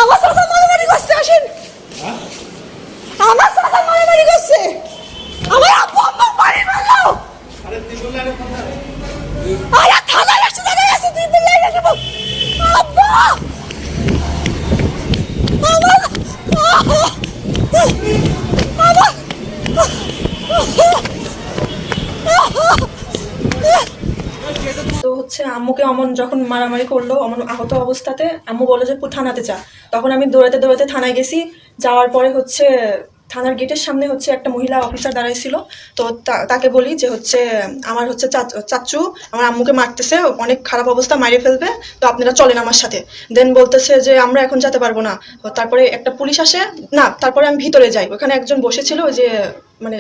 আমার চাচা মারামারি করছে, আসেন। আমার চাচা মারামারি করছে, আমার আব্বু আম্মা বাড়ি মারলো। আরে থানায় এসে দাঁড়িয়ে আছে, তুই বললে না আব্বা আমার তো হচ্ছে আম্মুকে অমন যখন মারামারি করলো, অমন আহত অবস্থাতে আম্মু বললো যে থানাতে যা। তখন আমি দৌড়াতে দৌড়াতে থানায় গেছি। যাওয়ার পরে হচ্ছে থানার গেটের সামনে হচ্ছে একটা মহিলা অফিসার দাঁড়াইছিল। তো তাকে বলি যে হচ্ছে আমার হচ্ছে চাচু আমার আম্মুকে মারতেছে, অনেক খারাপ অবস্থা, মারিয়ে ফেলবে, তো আপনারা চলেন আমার সাথে। দেন বলতেছে যে আমরা এখন যেতে পারবো না। তারপরে একটা পুলিশ আসে না, তারপরে আমি ভিতরে যাই। ওখানে একজন বসেছিল, ওই যে মানে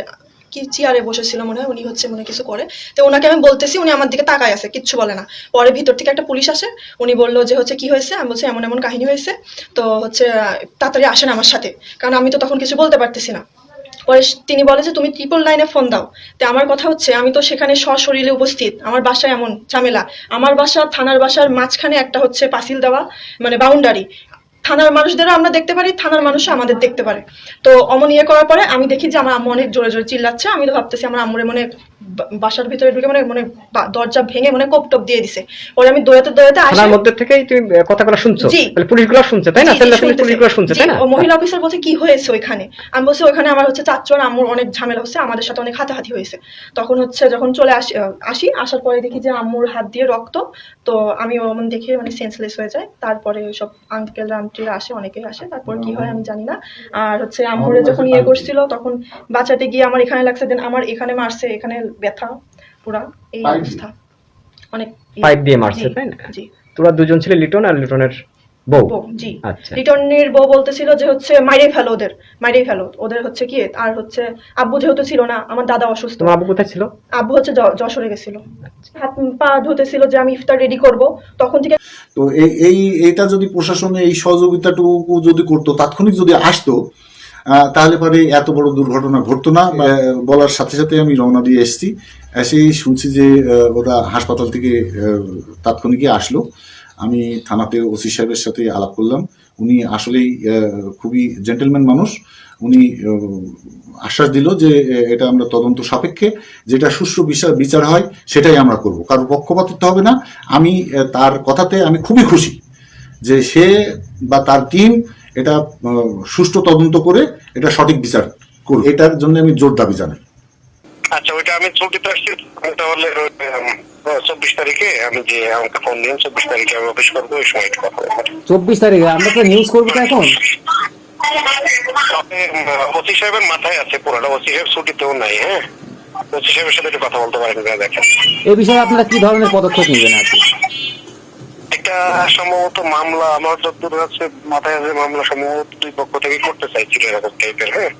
কি চেয়ারে বসেছিল মনে হয়, উনি হচ্ছে মনে কিছু করে। তো ওনাকে আমি বলতেছি, উনি আমার দিকে তাকায় আছে, কিচ্ছু বলে না। পরে ভিতর থেকে একটা পুলিশ আসে, উনি বললো যে হচ্ছে কি হয়েছে। আমি বলছি এমন এমন কাহিনী হয়েছে, তো হচ্ছে তাড়াতাড়ি আসেন আমার সাথে, কারণ আমি তো তখন কিছু বলতে পারতেছি না। পরে তিনি বলে যে তুমি 999-এ ফোন দাও। তো আমার কথা হচ্ছে আমি তো সেখানে সশরীরে উপস্থিত, আমার বাসায় এমন ঝামেলা, আমার বাসা থানার বাসার মাঝখানে একটা হচ্ছে পাঁচিল দেওয়া, মানে বাউন্ডারি। থানার মানুষদেরও আমরা দেখতে পারি, থানার মানুষও আমাদের দেখতে পারে। তো অমন ইয়ে করার পরে আমি দেখি যে আমার আম্মু অনেক জোরে জোরে চিল্লাচ্ছে। আমি তো ভাবতেছি আমার আম্মুরে মনে বাসার ভিতরে ঢুকে মানে মানে দরজা ভেঙে মানে কোপ টোপ দিয়ে দিছে। পরে আমি দৌড়াতে দৌড়াতে আসি। থানার মধ্যে থেকেই তুমি কথাগুলো শুনছো, মানে পুলিশগুলো শুনছে তাই না? পুলিশগুলো শুনছে তাই না? মহিলা অফিসার বলছে কি হয়েছে ওইখানে। আমি বলছি ওইখানে আমার হচ্ছে চাচ্চু আর আম্মুর অনেক ঝামেলা হচ্ছে, আমাদের সাথে অনেক হাতাহাতি হয়েছে। তখন হচ্ছে যখন চলে আসি আসার পরে দেখি যে আম্মুর হাত দিয়ে রক্ত। তো আমি অমন দেখে মানে সেন্সলেস হয়ে যায়। তারপরে সব আঙ্কেল আন্টিরা আসে, অনেকেই আসে। তারপর কি হয় আমি জানি না। আর হচ্ছে আম্মুরে যখন ইয়ে করছিল তখন বাঁচাতে গিয়ে আমার এখানে লাগছে, দেন আমার এখানে মারছে, এখানে ব্যথা পুরা, এই অবস্থা। অনেক পাইপ দিয়ে মারছে তাই না? জি। তোরা দুজন ছিলে, লিটন আর লিটনের বউ? জি। আচ্ছা। লিটনের বউ বলতেছিল যে হচ্ছে মাইরেই ফেলো ওদের হচ্ছে কি। আর হচ্ছে আব্বু যেহেতু ছিল না, আমার দাদা অসুস্থ। তোমার আব্বু কোথায় ছিল? আব্বু হচ্ছে যশোরে গেছিল। হাত পা ধুতেছিল যে আমি ইফতার রেডি করব, তখন থেকে। তো এইটা যদি প্রশাসনে এই সহযোগিতাটুকু যদি করতো, তাৎক্ষণিক যদি আসতো, তাহলে পরে এত বড় দুর্ঘটনা ঘটতো না। বলার সাথে সাথে আমি রওনা দিয়ে এসেছি, এসেই শুনছি যে ওরা হাসপাতাল থেকে তাৎক্ষণিকই আসলো। আমি থানাতে ওসি সাহেবের সাথে আলাপ করলাম। উনি আসলেই খুবই জেন্টেলম্যান মানুষ। উনি আশ্বাস দিল যে এটা আমরা তদন্ত সাপেক্ষে যেটা সুষ্ঠু বিচার হয় সেটাই আমরা করব, কারোর পক্ষপাতিত্ব হবে না। আমি তার কথাতে আমি খুবই খুশি যে সে বা তার টিম এটা সুষ্ঠু তদন্ত করে এটা সঠিক বিচার করবে। এটার জন্য আমি জোর দাবি জানাই। আচ্ছা, ওইটা আমি ছুটিতে আসছি, তাহলে 24 তারিখে আমি যে আমাকে ফোন দিন, 24 তারিখে আমি অফিস করবো, ওই সময় কথা বলবো। 24 তারিখে আমরা তো নিউজ করবো তো এখন। ওসি সাহেবের মাথায় আছে পুরোটা, ওসি সাহেব ছুটিতেও নাই। হ্যাঁ, ওসি সাহেবের সাথে একটু কথা বলতে পারেন? দেখেন এই বিষয়ে আপনারা কি ধরনের পদক্ষেপ নেবেন আর কি? একটা সম্ভবত মামলা আমার যতদূর আছে মাথায় আছে, মামলা সম্ভবত দুই পক্ষ থেকে করতে চাইছিল এরকম টাইপের। হ্যাঁ,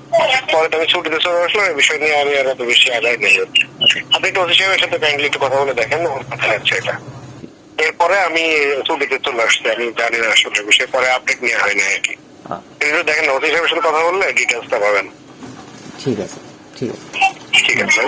পরে তো আমি ছুটিতে চলে আসলাম, এই বিষয় নিয়ে আমি আর এত বেশি আগাই নেই। আপনি একটু ওসি সাহেবের সাথে কাইন্ডলি একটু কথা বলে দেখেন, ওর মাথায় আছে এটা। এরপরে আমি ছুটিতে চলে আসছি, আমি জানি না আসলে বিষয়, পরে আপডেট নেওয়া হয় না আর কি। দেখেন ওসি সাহেবের সাথে কথা বললে ডিটেলসটা পাবেন। ঠিক আছে, ঠিক আছে। ঠিক আছে।